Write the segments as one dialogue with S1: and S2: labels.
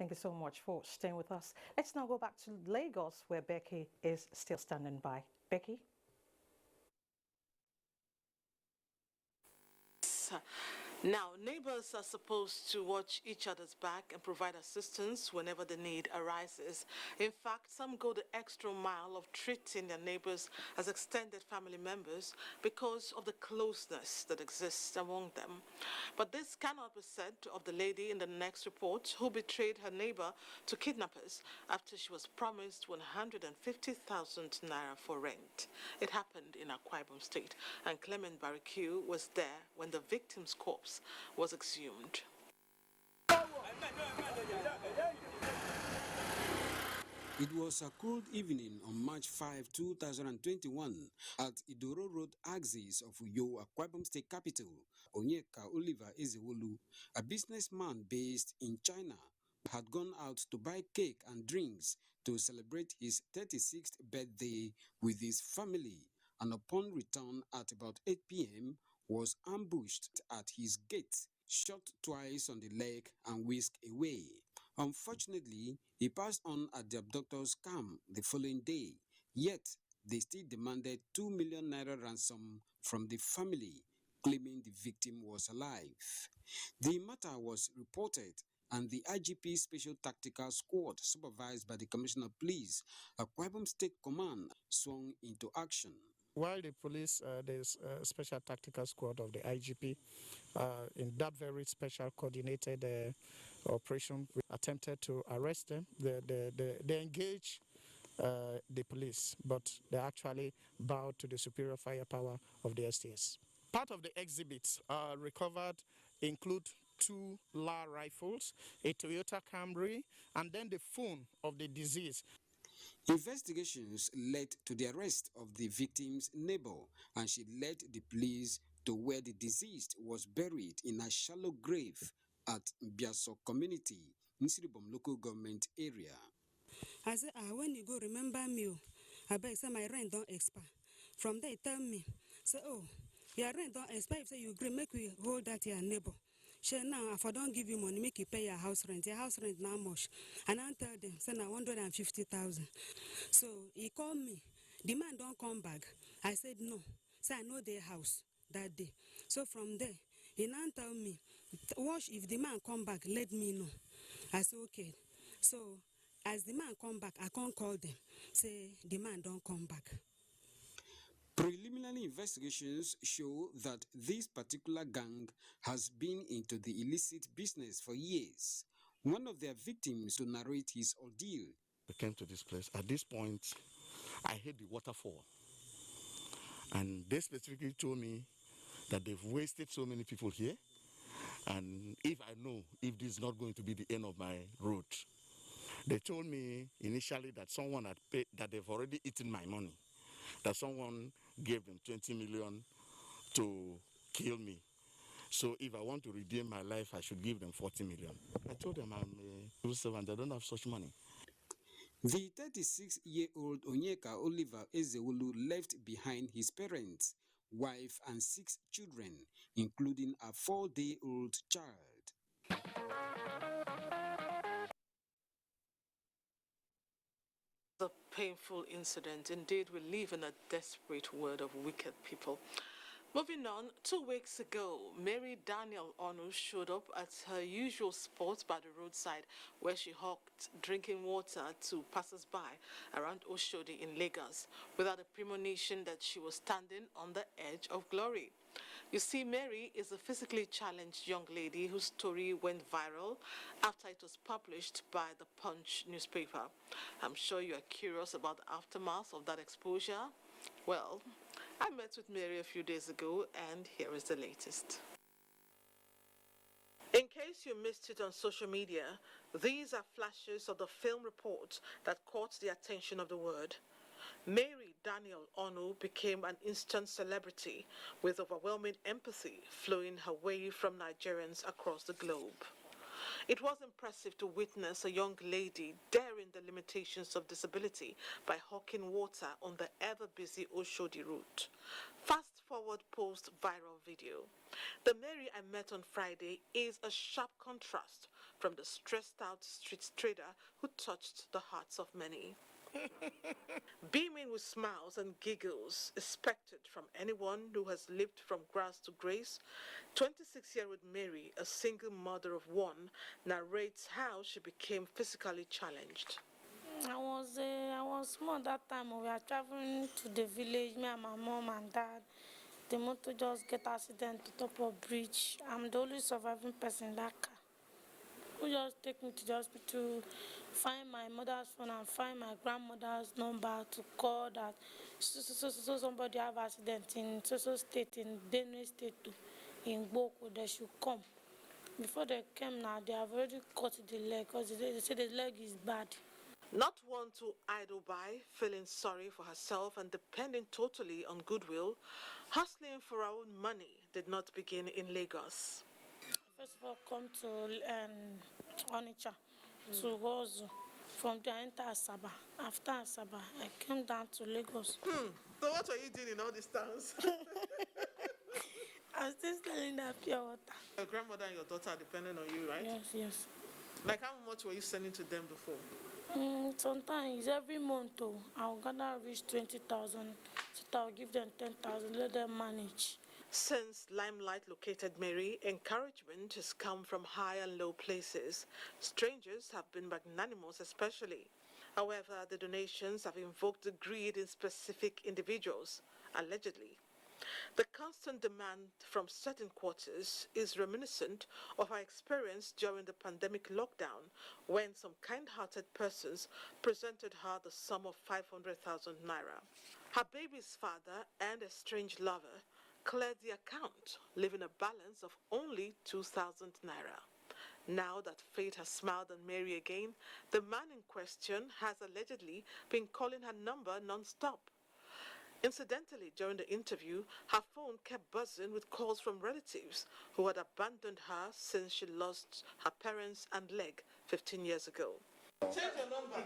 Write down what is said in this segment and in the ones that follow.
S1: Thank you so much for staying with us. Let's now go back to Lagos, where Becky is still standing by. Becky?
S2: Now, neighbors are supposed to watch each other's back and provide assistance whenever the need arises. In fact, some go the extra mile of treating their neighbors as extended family members because of the closeness that exists among them. But this cannot be said of the lady in the next report who betrayed her neighbor to kidnappers after she was promised 150,000 naira for rent. It happened in Akwa Ibom State, and Clement Barikiu was there when the victim's corpse was exhumed.
S3: It was a cold evening on March 5, 2021 at Idoro Road axis of Uyo, Akwa Ibom State capital. Onyeka Oliver Ezewolu, a businessman based in China, had gone out to buy cake and drinks to celebrate his 36th birthday with his family, and upon return at about 8 p.m. was ambushed at his gate, shot twice on the leg and whisked away. Unfortunately, he passed on at the abductor's camp the following day, yet they still demanded 2 million naira ransom from the family, claiming the victim was alive. The matter was reported, and the IGP Special Tactical Squad, supervised by the Commissioner of Police, Akwa Ibom State Command, swung into action.
S4: While the police, there's a special tactical squad of the IGP, in that very special coordinated operation, we attempted to arrest them. They engaged the police, but they actually bowed to the superior firepower of the STS. Part of the exhibits recovered include 2 LAR rifles, a Toyota Camry, and then the phone of the deceased.
S3: Investigations led to the arrest of the victim's neighbor, and she led the police to where the deceased was buried in a shallow grave at Biaso community, Nisiribom local government area.
S5: I said, when you go, remember me. I beg, say my rent don't expire. From there, he tell me, say, oh, your rent don't expire. Say you agree, make we hold that your neighbor. She now, if I don't give you money, make you pay your house rent now much. And I tell them, say now 150,000. So he called me. The man don't come back. I said no. Say I know their house that day. So from there, he now tell me, watch if the man come back, let me know. I said okay. So as the man come back, I can't call them. Say the man don't come back.
S3: Preliminary investigations show that this particular gang has been into the illicit business for years. One of their victims to narrate his ordeal.
S6: We came to this place. At this point, I hit the waterfall. And they specifically told me that they've wasted so many people here. And if I know if this is not going to be the end of my route, they told me initially that someone had paid, that they've already eaten my money, that someone gave them 20 million to kill me. So if I want to redeem my life, I should give them 40 million. I told them I'm a civil servant, I don't have such money.
S3: The 36-year-old Onyeka Oliver Ezewolu left behind his parents, wife, and 6 children, including a 4-day-old child.
S2: A painful incident. Indeed, we live in a desperate world of wicked people. Moving on, 2 weeks ago, Mary Daniel Onu showed up at her usual spot by the roadside where she hawked drinking water to passers-by around Oshodi in Lagos without a premonition that she was standing on the edge of glory. You see, Mary is a physically challenged young lady whose story went viral after it was published by the Punch newspaper. I'm sure you are curious about the aftermath of that exposure. Well, I met with Mary a few days ago, and here is the latest. In case you missed it on social media, these are flashes of the film report that caught the attention of the world. Mary Daniel Onu became an instant celebrity with overwhelming empathy flowing her way from Nigerians across the globe. It was impressive to witness a young lady daring the limitations of disability by hawking water on the ever-busy Oshodi route. Fast forward post-viral video. The Mary I met on Friday is a sharp contrast from the stressed-out street trader who touched the hearts of many. Beaming with smiles and giggles expected from anyone who has lived from grass to grace, 26-year-old Mary, a single mother of one, narrates how she became physically challenged.
S7: I was small that time. We were traveling to the village, me and my mom and dad. The motor just get accident to top of bridge. I'm the only surviving person in that car. Who just take me to the hospital, find my mother's phone and find my grandmother's number to call that so somebody have accident in so state, in Benue State, in Boko, they should come. Before they came now, they have already cut the leg because they say the leg is bad.
S2: Not one to idle by, feeling sorry for herself and depending totally on goodwill, hustling for her own money did not begin in Lagos.
S7: First of all, come to Onitsha to Ozu. From there, I enter Asaba. After Asaba, I came down to Lagos.
S2: So what were you doing in all these towns?
S7: I'm still selling that pure water.
S2: Your grandmother and your daughter are depending on you, right?
S7: Yes, yes.
S2: Like how much were you sending to them before?
S7: Sometimes every month, I'll gonna reach 20,000. So I'll give them 10,000, let them manage.
S2: Since Limelight located Mary, encouragement has come from high and low places. Strangers have been magnanimous especially. However, the donations have invoked the greed in specific individuals, allegedly. The constant demand from certain quarters is reminiscent of her experience during the pandemic lockdown, when some kind-hearted persons presented her the sum of 500,000 naira. Her baby's father and estranged lover cleared the account, leaving a balance of only 2,000 naira. Now that fate has smiled on Mary again, the man in question has allegedly been calling her number non-stop. Incidentally, during the interview, her phone kept buzzing with calls from relatives who had abandoned her since she lost her parents and leg 15 years ago. Change your number.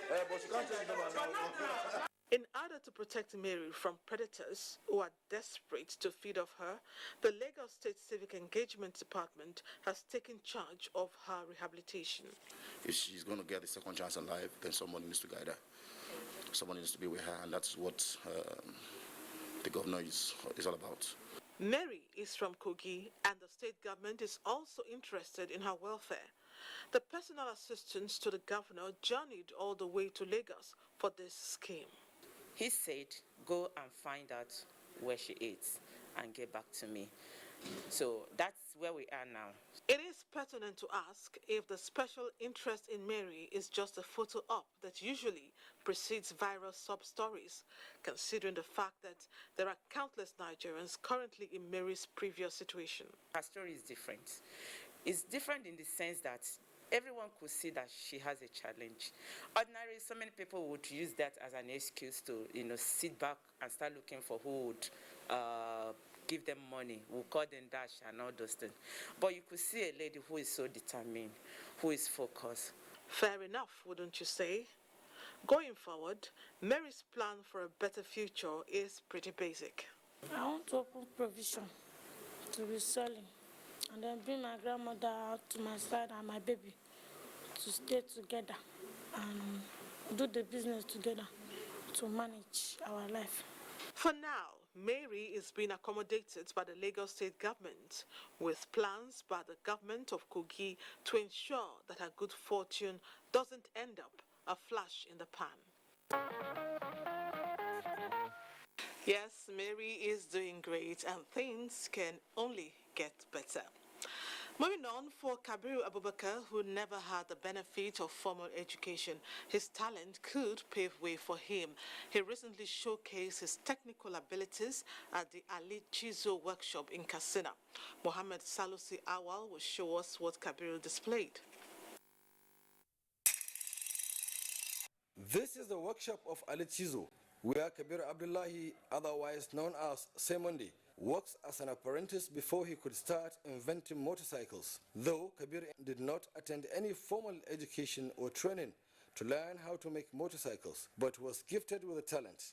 S2: But you can't change the number. In order to protect Mary from predators who are desperate to feed off her, the Lagos State Civic Engagement Department has taken charge of her rehabilitation.
S6: If she's going to get a second chance in life, then someone needs to guide her. Someone needs to be with her, and that's what the governor is all about.
S2: Mary is from Kogi, and the state government is also interested in her welfare. The personal assistants to the governor journeyed all the way to Lagos for this scheme.
S8: He said, go and find out where she is and get back to me. So that's where we are now.
S2: It is pertinent to ask if the special interest in Mary is just a photo op that usually precedes viral sub-stories, considering the fact that there are countless Nigerians currently in Mary's previous situation.
S8: Her story is different. It's different in the sense that everyone could see that she has a challenge. Ordinarily, so many people would use that as an excuse to, sit back and start looking for who would give them money. We'll call them dash and all those things. But you could see a lady who is so determined, who is focused.
S2: Fair enough, wouldn't you say? Going forward, Mary's plan for a better future is pretty basic.
S7: I want to open provision to be selling and then bring my grandmother out to my side and my baby to stay together and do the business together to manage our life.
S2: For now, Mary is being accommodated by the Lagos State government, with plans by the government of Kogi to ensure that her good fortune doesn't end up a flash in the pan. Yes, Mary is doing great and things can only get better. Moving on, for Kabal Abubakar, who never had the benefit of formal education, his talent could pave way for him. He recently showcased his technical abilities at the Ichiduno workshop in Katsina. Mohammed Salusi Awal will show us what Kabal displayed.
S9: This is the workshop of Ichiduno, where Kabir Abdullahi, otherwise known as Semondi, works as an apprentice before he could start inventing motorcycles. Though Kabir did not attend any formal education or training to learn how to make motorcycles, but was gifted with a talent.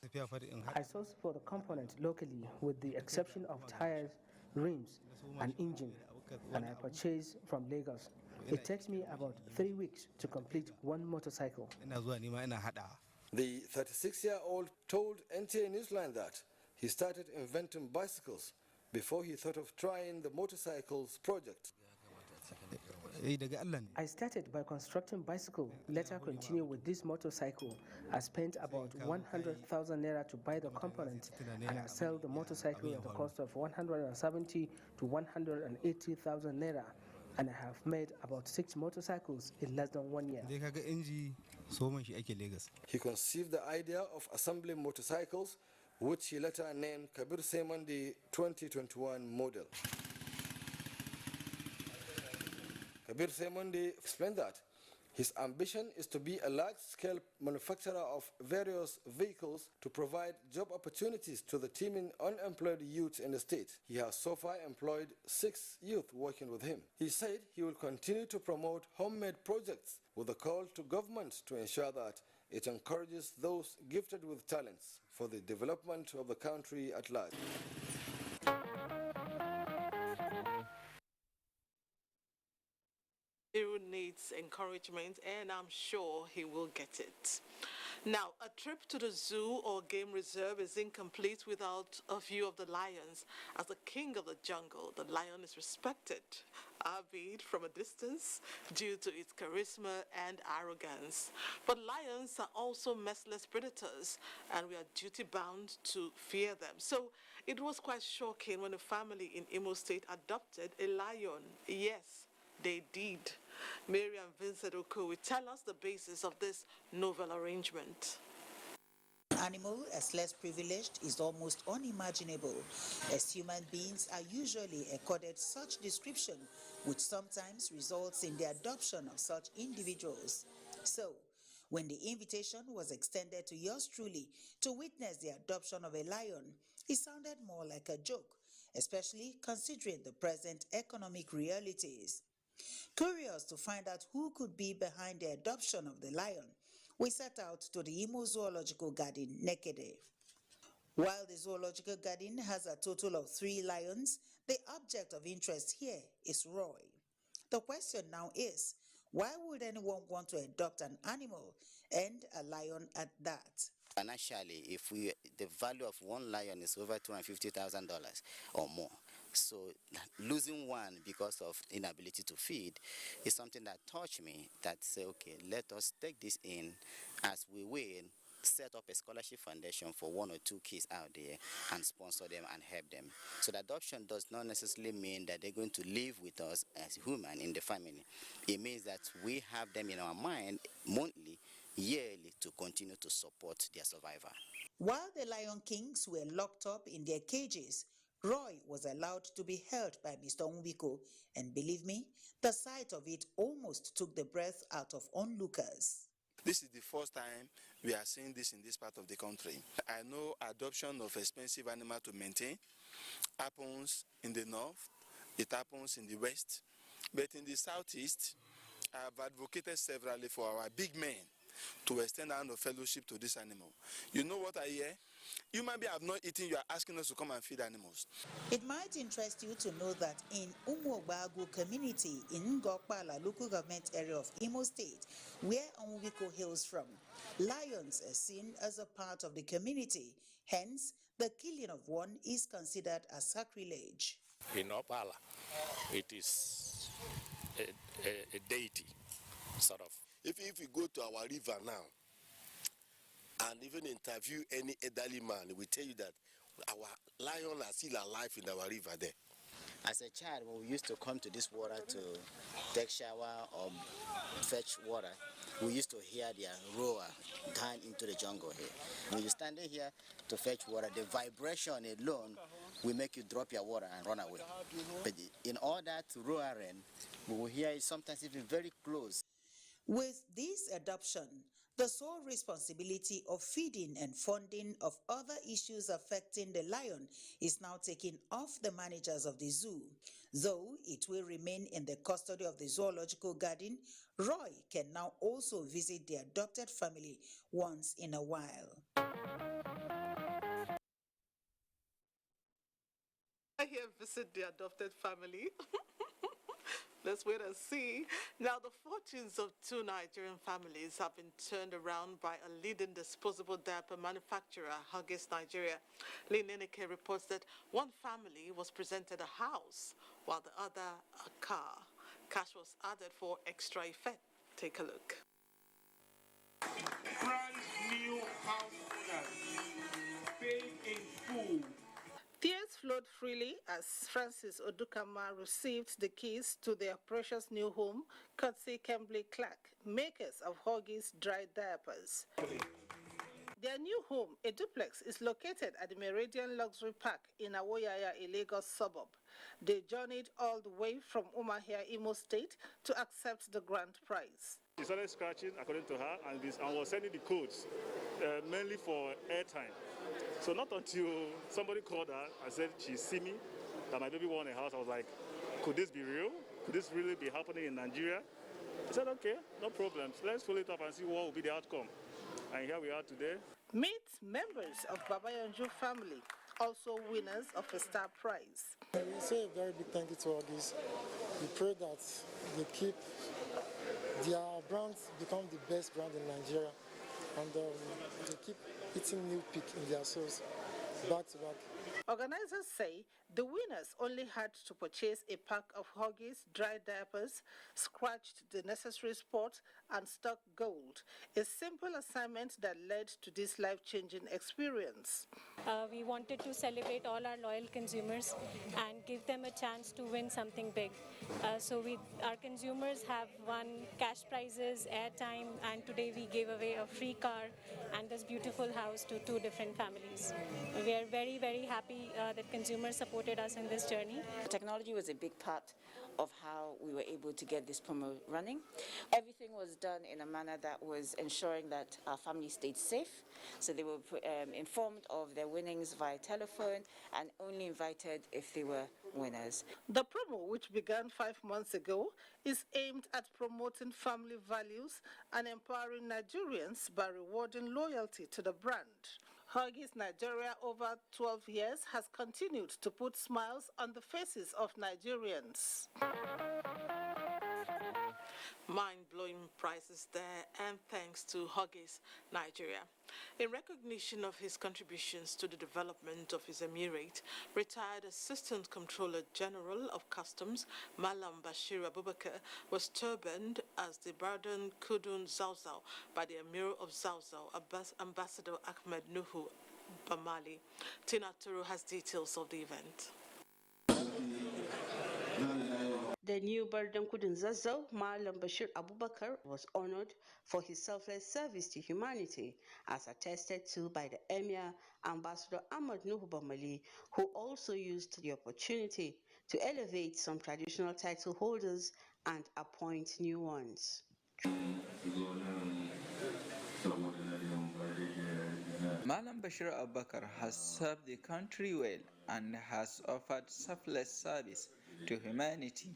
S10: I source for the component locally with the exception of tires, rims, and engine, and I purchase from Lagos. It takes me about 3 weeks to complete one motorcycle.
S9: The 36-year-old told NTA Newsline that he started inventing bicycles before he thought of trying the motorcycles project.
S10: I started by constructing bicycle, later continued with this motorcycle. I spent about 100,000 naira to buy the component, and I sell the motorcycle at the cost of 170 to 180,000 naira. And I have made about 6 motorcycles in less than 1 year.
S9: He conceived the idea of assembling motorcycles, which he later named Kabir Semandi 2021 model. Kabir Semandi explained that his ambition is to be a large-scale manufacturer of various vehicles to provide job opportunities to the teeming unemployed youth in the state. He has so far employed 6 youth working with him. He said he will continue to promote homemade projects with a call to government to ensure that it encourages those gifted with talents for the development of the country at large.
S2: He needs encouragement, and I'm sure he will get it. Now, a trip to the zoo or game reserve is incomplete without a view of the lions. As the king of the jungle, the lion is respected, albeit from a distance, due to its charisma and arrogance. But lions are also merciless predators, and we are duty-bound to fear them. So it was quite shocking when a family in Imo State adopted a lion. Yes, they did. Mary and Vincent Oko will tell us the basis of this novel arrangement.
S11: An animal as less privileged is almost unimaginable, as human beings are usually accorded such description, which sometimes results in the adoption of such individuals. So, when the invitation was extended to yours truly to witness the adoption of a lion, it sounded more like a joke, especially considering the present economic realities. Curious to find out who could be behind the adoption of the lion, we set out to the Imo Zoological Garden, Nekede. While the Zoological Garden has a total of 3 lions, the object of interest here is Roy. The question now is, why would anyone want to adopt an animal, and a lion at that?
S12: Financially, the value of one lion is over $250,000 or more. So losing one because of inability to feed is something that touched me, that say, okay, let us take this in, as we will set up a scholarship foundation for 1 or 2 kids out there and sponsor them and help them. So the adoption does not necessarily mean that they're going to live with us as human in the family. It means that we have them in our mind monthly, yearly, to continue to support their survival.
S11: While the Lion Kings were locked up in their cages, Roy was allowed to be held by Mr. Nwiko, and believe me, the sight of it almost took the breath out of onlookers.
S13: This is the first time we are seeing this in this part of the country. I know adoption of expensive animal to maintain happens in the north, it happens in the west, but in the southeast, I have advocated severally for our big men to extend a hand of fellowship to this animal. You know what I hear? Human beings have not eaten, you are asking us to come and feed animals.
S11: It might interest you to know that in Umuogbagu community in Ngokpala local government area of Imo State, where Onwiko hails from, lions are seen as a part of the community. Hence, the killing of one is considered a sacrilege.
S14: In Opala, it is a deity, sort of.
S15: If we go to our river now, and even interview any elderly man, we tell you that our lion are still alive in our river there.
S12: As a child, when we used to come to this water to take shower or fetch water, we used to hear their roar down into the jungle here. When you're standing here to fetch water, the vibration alone will make you drop your water and run away. But in all that roaring, we will hear it sometimes even very close.
S11: With this adoption, the sole responsibility of feeding and funding of other issues affecting the lion is now taken off the managers of the zoo. Though it will remain in the custody of the zoological garden, Roy can now also visit the adopted family once in a while.
S2: I here visit the adopted family. Let's wait and see. Now, the fortunes of two Nigerian families have been turned around by a leading disposable diaper manufacturer, Huggies Nigeria. Lee Neneke reports that one family was presented a house, while the other a car. Cash was added for extra effect. Take a look.
S16: Brand new house owners, paid in full.
S2: Tears flowed freely as Francis Odukama received the keys to their precious new home, courtesy Kembley Clark, makers of Huggies dry diapers. Their new home, a duplex, is located at the Meridian Luxury Park in Awoyaya, a Lagos suburb. They journeyed all the way from Umahia, Imo State, to accept the grand prize.
S17: She started scratching, according to her, and was sending the codes, mainly for airtime. So not until somebody called her and said she see me, that my baby won a house, I was like, could this be real? Could this really be happening in Nigeria? I said, okay, no problems. Let's follow it up and see what will be the outcome. And here we are today.
S2: Meet members of Baba Yonju family, also winners of a star prize.
S18: We say a very big thank you to Huggies. We pray that they keep their brands become the best brand in Nigeria, and they keep hitting new peak in their sales back to back.
S2: Organizers say the winners only had to purchase a pack of Huggies dry diapers, scratched the necessary spot, and stock gold. A simple assignment that led to this life-changing experience.
S19: We wanted to celebrate all our loyal consumers and give them a chance to win something big. So our consumers have won cash prizes, airtime, and today we gave away a free car and this beautiful house to two different families. We are very, very happy that consumers supported us in this journey.
S20: Technology was a big part of how we were able to get this promo running. Everything was done in a manner that was ensuring that our family stayed safe. So they were informed of their winnings via telephone and only invited if they were winners.
S2: The promo, which began 5 months ago, is aimed at promoting family values and empowering Nigerians by rewarding loyalty to the brand. Huggies Nigeria over 12 years has continued to put smiles on the faces of Nigerians. Mind-blowing prices there, and thanks to Huggies Nigeria. In recognition of his contributions to the development of his emirate, retired Assistant Comptroller General of Customs Malam Bashir Abubakar was turbaned as the Bardan Kudun Zauzau by the Emir of Zauzau, Ambassador Ahmed Nuhu Bamali. Tina Turu has details of the event.
S21: The new Bardan Kudun Zauzau, Malam Bashir Abubakar, was honored for his selfless service to humanity, as attested to by the Emir, Ambassador Ahmed Nuhu Bamali, who also used the opportunity to elevate some traditional title holders and appoint new ones.
S22: Malam Bashir Abubakar has served the country well and has offered selfless service to humanity.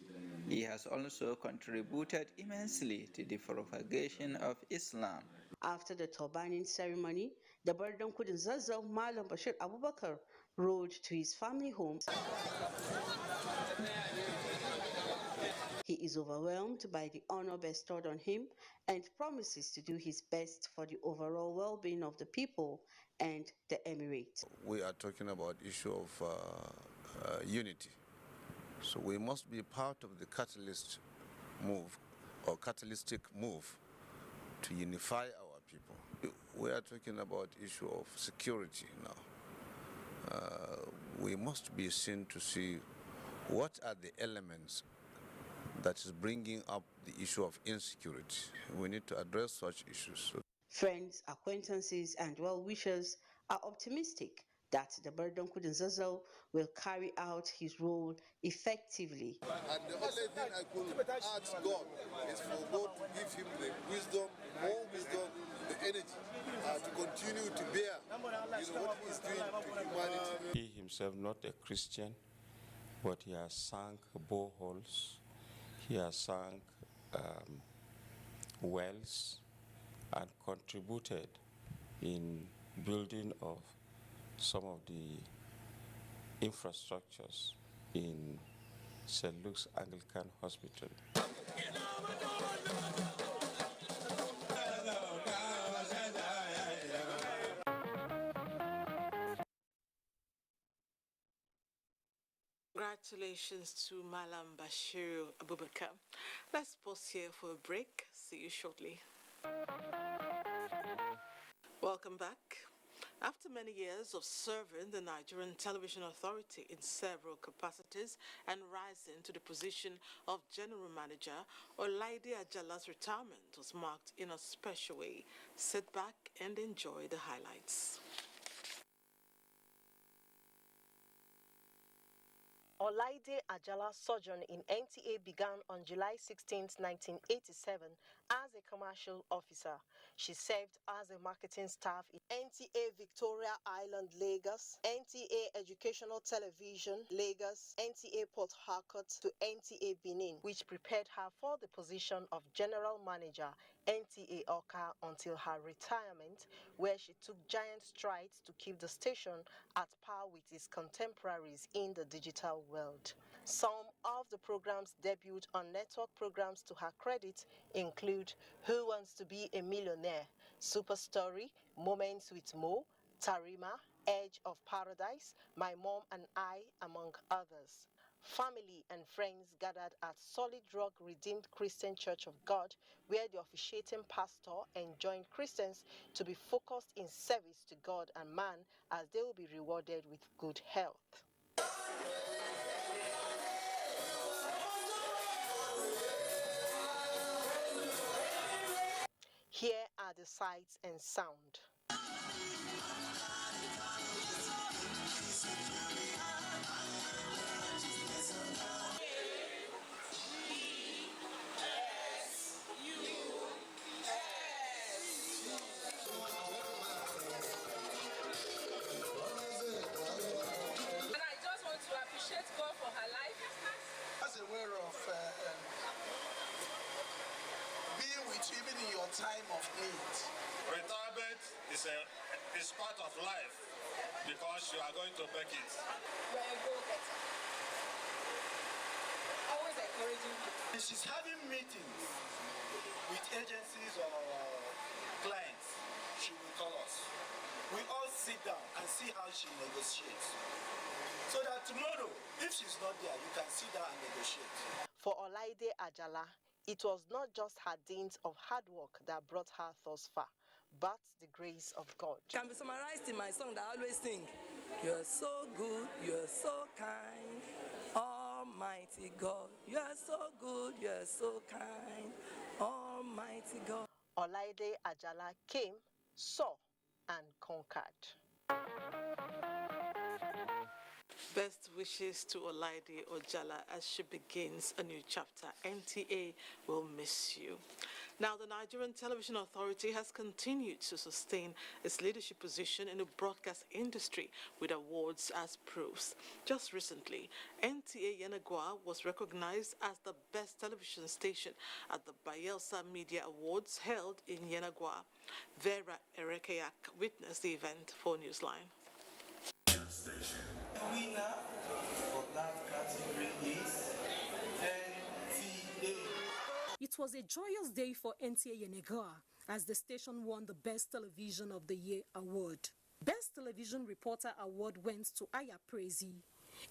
S22: He has also contributed immensely to the propagation of Islam.
S21: After the turbaning ceremony, the Bardan Kudun Zauzau Malam Bashir Abubakar rode to his family home. He is overwhelmed by the honor bestowed on him and promises to do his best for the overall well-being of the people and the emirate.
S23: We are talking about issue of unity. So we must be part of the catalyst move or catalytic move to unify our people. We are talking about issue of security now. We must be seen to see what are the elements that is bringing up the issue of insecurity. We need to address such issues.
S21: Friends, acquaintances, and well-wishers are optimistic that the Bardan Kudun Zauzau will carry out his role effectively.
S15: And the only thing I could ask God is for God to give him the wisdom, more wisdom, the energy to continue to bear what he is doing to humanity.
S24: He himself, not a Christian,
S1: but he has sunk boreholes, he has sunk wells, and contributed in building of some of the infrastructures in St. Luke's Anglican Hospital.
S2: Congratulations to Malam, Bashir, Abubakar. Let's pause here for a break. See you shortly. Welcome back. After many years of serving the Nigerian Television Authority in several capacities and rising to the position of General Manager, Oladi Ajala's retirement was marked in a special way. Sit back and enjoy the highlights.
S4: Oladi Ajala's sojourn in NTA began on July 16, 1987 as a commercial officer. She served as a marketing staff in NTA Victoria Island, Lagos, NTA Educational Television, Lagos, NTA Port Harcourt to NTA Benin, which prepared her for the position of General Manager, NTA Oka, until her retirement, where she took giant strides to keep the station at par with its contemporaries in the digital world. Some of the programs debuted on network programs to her credit include Who Wants to Be a Millionaire, Super Story, Moments with Mo, Tarima, Edge of Paradise, My Mom and I, among others. Family and friends gathered at Solid Rock Redeemed Christian Church of God, where the officiating pastor enjoined Christians to be focused in service to God and man, as they will be rewarded with good health. Here are the sights and sound.
S5: Time of need. Retirement is part of life because you are going to make it. You are a go-getter. Always encouraging people. She's having meetings with agencies or clients. She will call us. We all sit down and see how she negotiates. So that tomorrow, if she's not there, you can sit down and negotiate.
S4: For Oladi Ajala, it was not just her dint of hard work that brought her thus far, but the grace of God.
S24: Can be summarized in my song that I always sing. You're so good, you're so kind, Almighty God. You're so good, you're so kind, Almighty God.
S4: Oladi Ajala came, saw, and conquered.
S2: Best wishes to Oladi Ajala as she begins a new chapter. NTA will miss you. Now, the Nigerian Television Authority has continued to sustain its leadership position in the broadcast industry with awards as proofs. Just recently, NTA Yenagoa was recognized as the best television station at the Bayelsa Media Awards held in Yenagoa. Vera Erekeyak witnessed the event for Newsline.
S5: Winner for that category is NTA.
S25: It was a joyous day for NTA Yenagoa as the station won the Best Television of the Year award. Best Television Reporter award went to Aya Prezi.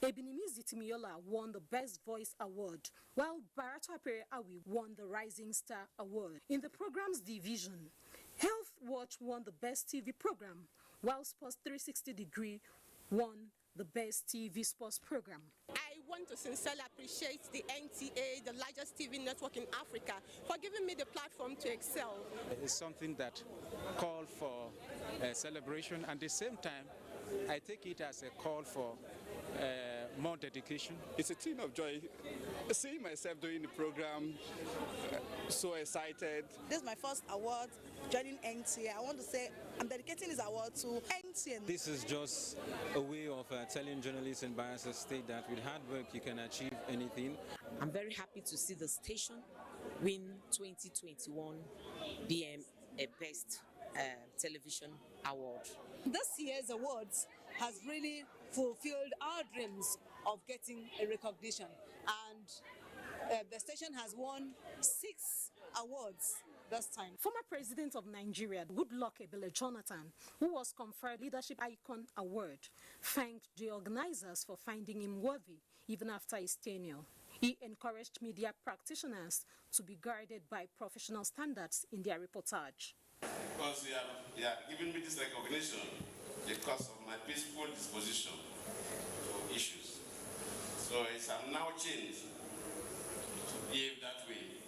S25: Ebinimizi Timiola won the Best Voice award, while Barato Apere Awi won the Rising Star award. In the program's division, Health Watch won the Best TV program, while Sports 360 Degree won the Best TV Sports program.
S26: I want to sincerely appreciate the NTA, the largest TV network in Africa, for giving me the platform to excel.
S27: It's something that calls for a celebration, and at the same time, I take it as a call for more dedication. It's a thing of joy. Seeing myself doing the program, so excited.
S3: This is my first award joining NTA. I want to say I'm dedicating this award to NTA.
S27: This is just a way of telling journalists in Bayelsa State that with hard work you can achieve anything.
S6: I'm very happy to see the station win 2021 BM Best Television Award.
S3: This year's awards has really fulfilled our dreams of getting a recognition, and the station has won 6 awards this time.
S25: Former President of Nigeria, Goodluck Ebele Jonathan, who was conferred Leadership Icon Award, thanked the organizers for finding him worthy even after his tenure. He encouraged media practitioners to be guided by professional standards in their reportage.
S7: Because they are giving me this recognition because of my peaceful disposition to issues. So I'm now changed to behave that way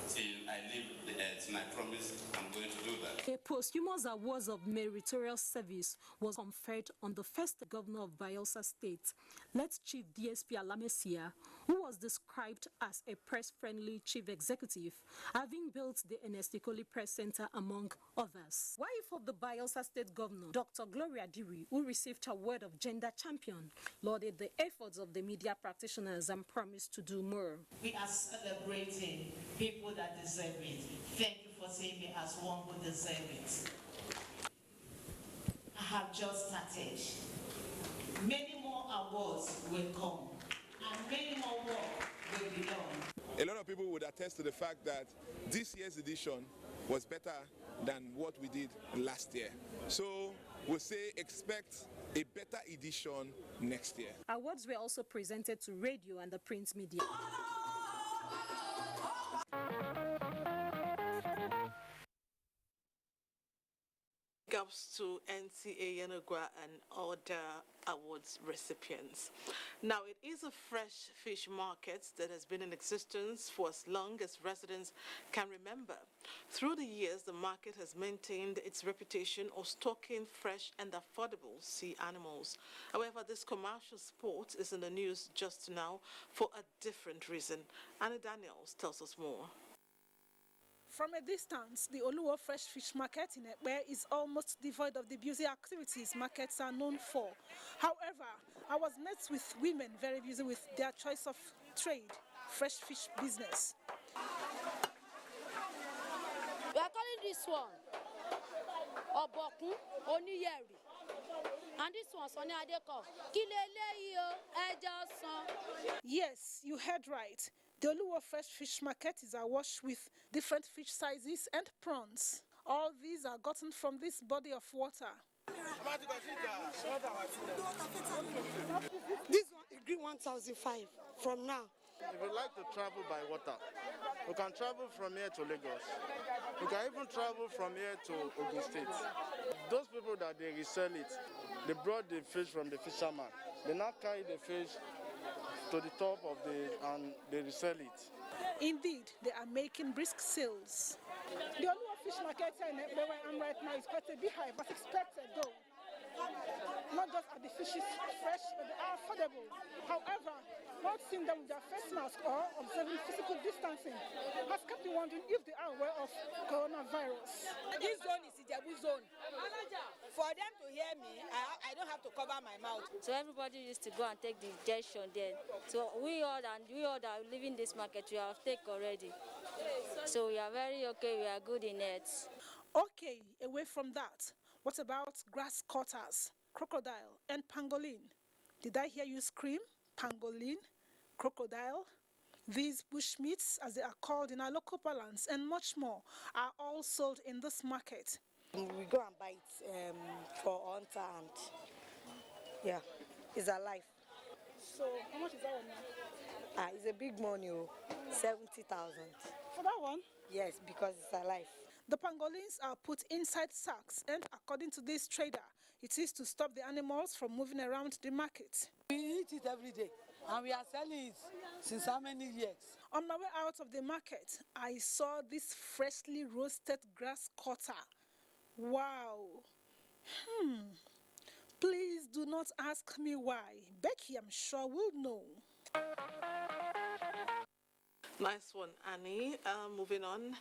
S7: till I leave the earth, and I promise I'm going to do that.
S25: A posthumous award of meritorious service was conferred on the first governor of Bayelsa State, late Chief DSP Alamesia, who was described as a press-friendly chief executive, having built the Enestikoli Press Center, among others. Wife of the Bayelsa State Governor, Dr. Gloria Diri, who received a award of Gender Champion, lauded the efforts of the media practitioners and promised to do more.
S8: We are celebrating people that deserve it. Thank you for seeing me as one who deserves it. I have just started. Many more awards will come, and many more work will be done.
S9: A lot of people would attest to the fact that this year's edition was better than what we did last year. So we'll say expect a better edition next year.
S25: Awards were also presented to radio and the print media.
S2: Ups to NTA Yenogwa and other awards recipients. Now, it is a fresh fish market that has been in existence for as long as residents can remember. Through the years, the market has maintained its reputation of stocking fresh and affordable sea animals. However, this commercial sport is in the news just now for a different reason. Anna Daniels tells us more.
S10: From a distance, the Oluwo Fresh Fish Market in Ekpe is almost devoid of the busy activities markets are known for. However, I was met with women very busy with their choice of trade, fresh fish business.
S13: We are calling this one Obokun Oniyeri. And this one Sonny Adeko.
S10: Yes, you heard right. The Oluwo Fresh Fish Market is awash with different fish sizes and prawns. All these are gotten from this body of water.
S28: This one is green 1,005 from now.
S29: If you like to travel by water, you can travel from here to Lagos. You can even travel from here to Ogun State. Those people that they resell it, they brought the fish from the fisherman. They now carry the fish to the top of and they resell it.
S10: Indeed, they are making brisk sales. The Oluwo Fish Market where I am right now is quite a bit high, but expected though. Not just are the fishes fresh, but they are affordable. However, not seeing them with their face mask or observing physical distancing has kept me wondering if they are aware of coronavirus.
S13: This zone is Ijebu zone. For them to hear me, I don't have to cover my mouth. So everybody used to go and take the injection then. So we all that live in this market, we have taken already. So we are very okay, we are good in it.
S10: Okay, away from that, what about grass cutters, crocodile and pangolin? Did I hear you scream? Pangolin, crocodile? These bushmeats, as they are called in our local parlance, and much more, are all sold in this market.
S28: We go and buy it for hunter and yeah, it's alive.
S10: So how much is that one now?
S28: It's a big money, 70,000.
S10: For that one?
S28: Yes, because it's alive.
S10: The pangolins are put inside sacks, and according to this trader, it is to stop the animals from moving around the market.
S13: We eat it every day, and we are selling it since how many years?
S10: On my way out of the market, I saw this freshly roasted grass cutter. Wow. Please do not ask me why. Becky, I'm sure, will know.
S2: Nice one, Annie. Moving on,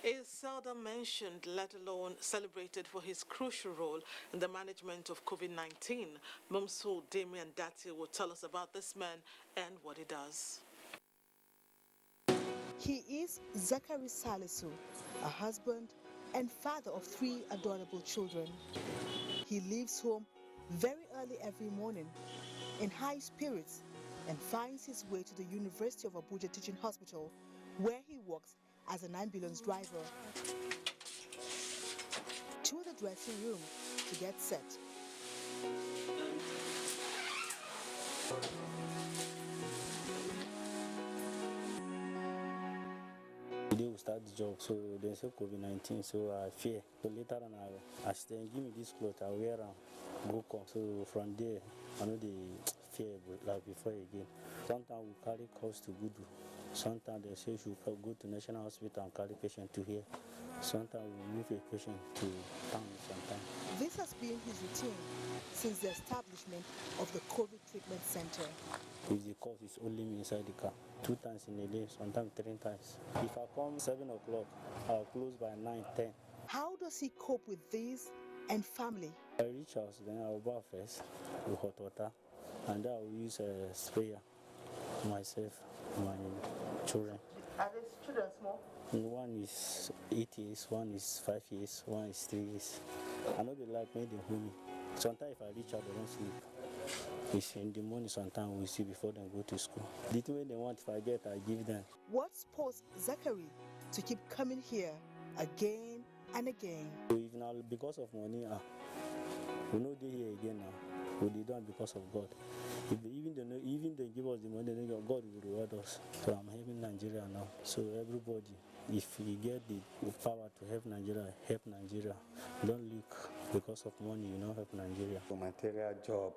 S2: is seldom mentioned, let alone celebrated for his crucial role in the management of COVID-19. Mumsul Damian Dati will tell us about this man and what he does.
S11: He is Zachary Salisu, a husband and father of 3 adorable children. He leaves home very early every morning in high spirits and finds his way to the University of Abuja Teaching Hospital, where he works as an ambulance driver, to the dressing room to get set.
S12: Today we start the job, so they say COVID-19, so I fear. So later on, I stay and give me this clothes, I wear and go come. So from there, I know the fear like before again. Sometimes we carry calls to Gudu. Sometimes they say you should go to National Hospital and carry patient to here. Sometimes we move a patient to town sometimes.
S11: This has been his routine since the establishment of the COVID treatment center.
S12: If the course is only me inside the car, 2 times in a day, sometimes 3 times. If I come 7 o'clock, I'll close by 9, 10.
S11: How does he cope with this and family?
S12: I reach house, then I'll bath first with hot water, and then I'll use a sprayer myself, my children.
S11: Are these children small?
S12: One is 8 years, one is 5 years, one is 3 years. I know they like me, they hold me. Sometimes if I reach out, they don't sleep. It's in the morning, sometimes we see before they go to school. The thing when they want, if I get, I give them.
S11: What spurs Zachary to keep coming here again and again?
S12: So if now because of money, we know they here again now. But they don't because of God. If they, even they give us the money, then God will reward us. So I'm helping Nigeria now. So everybody, if you get the power to help Nigeria, help Nigeria. Don't look because of money, you know, help Nigeria.
S14: Humanitarian job,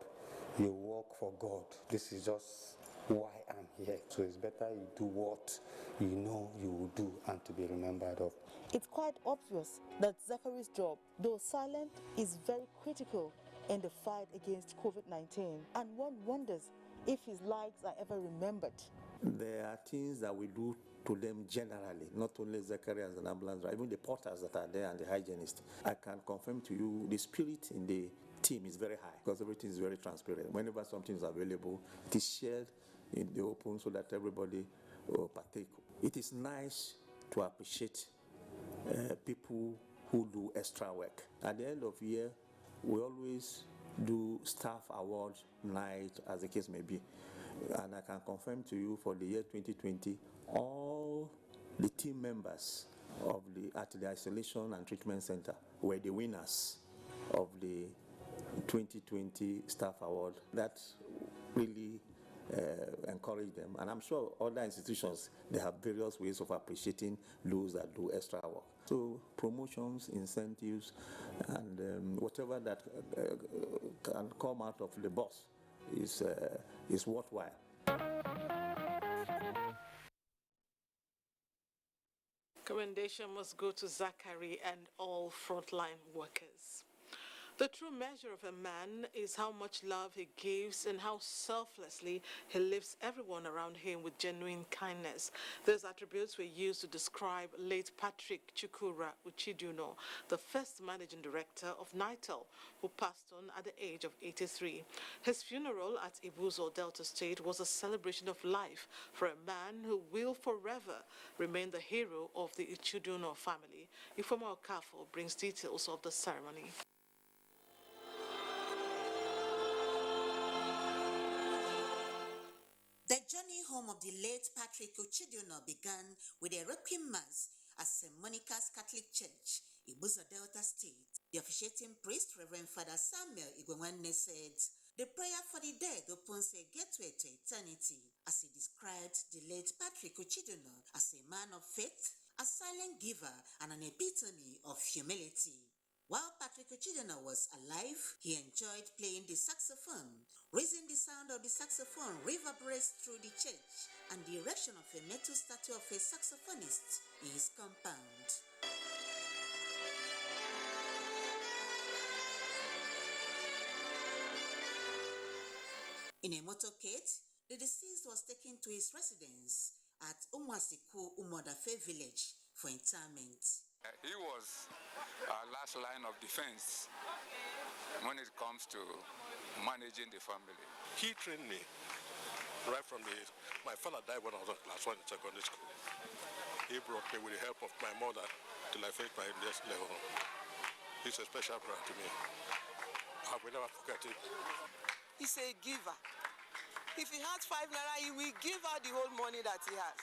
S14: you work for God. This is just why I'm here. So it's better you do what you know you will do and to be remembered of.
S11: It's quite obvious that Zachary's job, though silent, is very critical in the fight against COVID-19, and one wonders if his lives are ever remembered.
S14: There are things that we do to them generally, not only Zachary as an ambulance driver, even the porters that are there and the hygienist. I can confirm to you the spirit in the team is very high because everything is very transparent. Whenever something is available, it is shared in the open so that everybody will partake. It is nice to appreciate people who do extra work. At the end of the year, we always do staff award night, as the case may be. And I can confirm to you for the year 2020, all the team members at the Isolation and Treatment Center were the winners of the 2020 staff award. That really encourage them, and I'm sure other institutions, they have various ways of appreciating those that do extra work. So promotions, incentives, and whatever that can come out of the boss is worthwhile.
S2: Commendation must go to Zachary and all frontline workers. The true measure of a man is how much love he gives and how selflessly he lifts everyone around him with genuine kindness. Those attributes were used to describe late Patrick Chukura Ichiduno, the first managing director of NITEL, who passed on at the age of 83. His funeral at Ibuzo, Delta State, was a celebration of life for a man who will forever remain the hero of the Ichiduno family. Ifeoma Okafor brings details of the ceremony.
S16: The journey home of the late Patrick Ichiduno began with a requiem mass at St. Monica's Catholic Church, Ibuza, Delta State. The officiating priest, Reverend Father Samuel Igwenwanne, said, "The prayer for the dead opens a gateway to eternity," as he described the late Patrick Ichiduno as a man of faith, a silent giver, and an epitome of humility. While Patrick Ichiduno was alive, he enjoyed playing the saxophone. Raising the sound of the saxophone reverberates through the church and the erection of a metal statue of a saxophonist in his compound. In a motorcade, the deceased was taken to his residence at Umwasiku Umodafe village for interment.
S1: He was our last line of defense when it comes to managing the family.
S15: He trained me right from my father died when I was in class 1 in secondary school. He brought me with the help of my mother till I finished my next level. He's a special brother to me. I will never forget it.
S17: He's a giver. If he has 5 naira, he will give out the whole money that he has.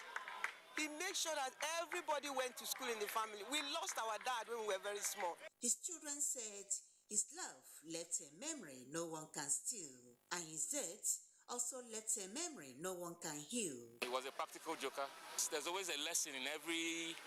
S17: He makes sure that everybody went to school in the family. We lost our dad when we were very small.
S16: His children said his love left a memory no one can steal, and his death also left a memory no one can heal.
S18: He was a practical joker. There's always a lesson in every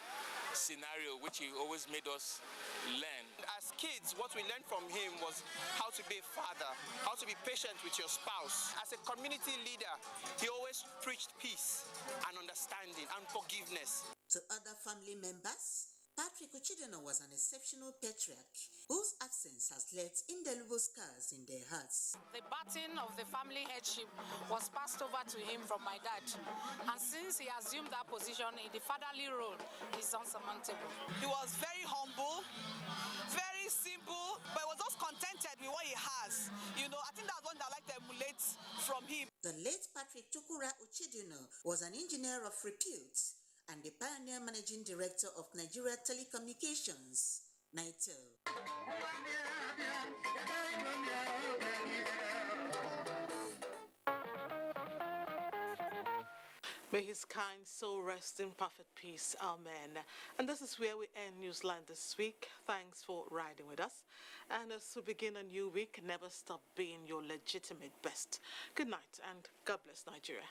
S18: scenario which he always made us learn.
S19: As kids, what we learned from him was how to be a father, how to be patient with your spouse. As a community leader, he always preached peace and understanding and forgiveness.
S16: To other family members, Patrick Ichiduno was an exceptional patriarch whose absence has left indelible scars in their hearts.
S20: The baton of the family headship was passed over to him from my dad, and since he assumed that position in the fatherly role, is unsurmountable.
S17: He was very humble, very simple, but was just contented with what he has. You know, I think that's one that I like to emulate from him.
S16: The late Patrick Chukura Ichiduno was an engineer of repute and the pioneer managing director of Nigeria Telecommunications, NITEL.
S2: May his kind soul rest in perfect peace. Amen. And this is where we end Newsline this week. Thanks for riding with us. And as we begin a new week, never stop being your legitimate best. Good night and God bless Nigeria.